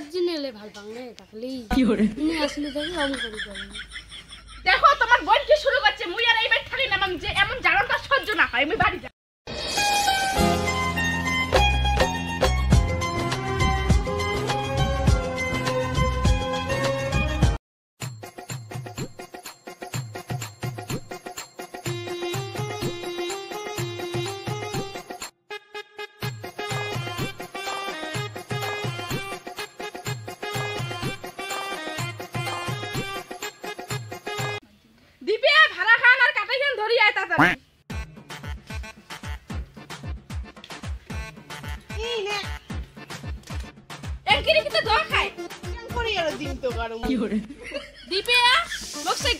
অরিজিনালে ভাল পাংলে তাকলি কি করে তুমি আসলে দেখি রং করি করি দেখো তোমার বোন কি শুরু করছে মুই আর এইবার থাকি না যে এমন জারণটা সহ্য না হয় আমি বাড়ি যাই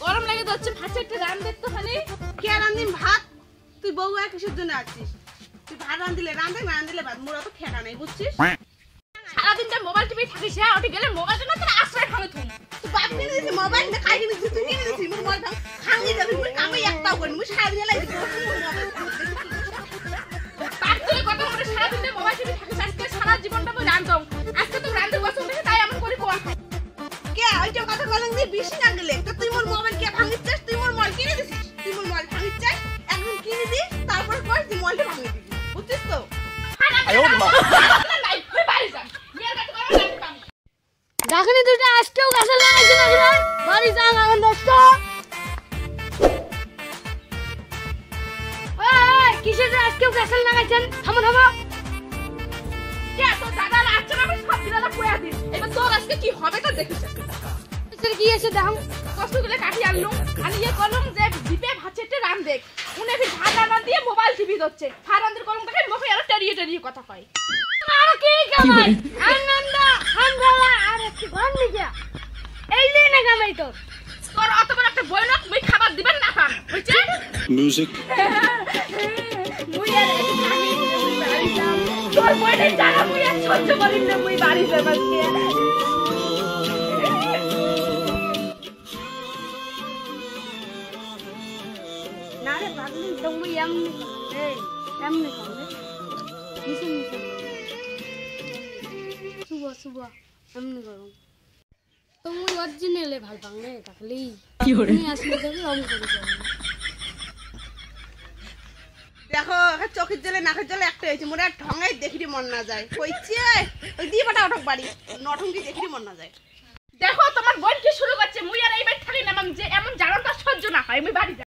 গরম লাগে যাচ্ছে ভাত রান দেখতে খালি কে রান্দিম ভাত তুই বউ আর কিসের জন্য আছিস তুই ভাত রান্দিলে রান্ধে না রান্দিলে ভাত মোরা তো খেটা নাই বুঝছিস সারাদিনটা মোবাইল টিভি থাকিস হ্যাঁ ওটি গেলে মোবাইলটা না তোর আশ্রয় ভাঙে তুই তুই বাপ কিনে দিছিস মোবাইল না খাই কিনে দিছিস তুই কিনে দিছিস মোর মোবাইল ভাঙি যাবে মুই কামে একটাও করি মুই সারাদিন লাগি তার তুই কত করে সারাদিনটা মোবাইল টিভি থাকিস আজকে সারা জীবনটা মই রান্ধম আজকে তো রান্ধতে বসে উঠে তাই এমন করে কোয়া খাই কে ওইটা কথা বলেন যে বেশি না গেলে তো তুই মোর মোবাইল কে ভাঙিছিস তুই মোর মোবাইল কিনে দিছিস তুই মোর মোবাইল ভাঙিছিস একদম কিনে দি তারপর কই তুই মোবাইলটা ভাঙি দিবি বুঝছিস তো আয়ো মা নাই তুই বাড়ি যা মেয়ের কাছে গরম লাগবে আমি দেখনি তুই আজকেও গাছে লাগাইছিস না বাড়ি যা আমার দোস্ত ওই কিসের আজকেও গাছে লাগাইছেন থামো থামো কে তো দাদা আচ্ছা আমি সব দিলাম কইয়া দিস এবার তোর আজকে কি হবে তা দেখিস তোর কি আছে দেখো কষ্ট করে কাটি আনলুম আনিয়ে কলম যে দিপে ভাততে রান দেখ উনি ফির ভাত রান্না দিয়ে মোবাইল টিভি দচ্ছে ফারান্দের কলম দেখে মুখে আর টেরিয়ে কথা কয় আর কি কামাই আনন্দ হামলা আর একটু ঘর নিয়া এই নে না কামাই তোর তোর অত বড় একটা বই না মুই খাবার দিবেন না খান বুঝছে মিউজিক মুই আর একটু খাবি মুই বাড়ি যাও তোর বইটা জানা মুই আর সহ্য করিম না মুই বাড়ি যাব আজকে না রে পাগলি তুমি এমনি এই এমনি করে মিশন শুভ এমনি করো তুমি অরিজিনালে ভাল পাংলে তাকলি কি করে তুমি আসলে দেখি রং করি করি দেখো চোখের জলে নাকের জলে একটা হয়েছে মোরা ঠঙাই দেখিরি মন না যায় কইছে ওই দিয়ে পাটা ওঠক বাড়ি নঠঙ্গি দেখিরি মন না যায় দেখো তোমার বোন কি শুরু করছে মুই আর এইবার থাকি না যে এমন জারণটা সহ্য না হয় আমি বাড়ি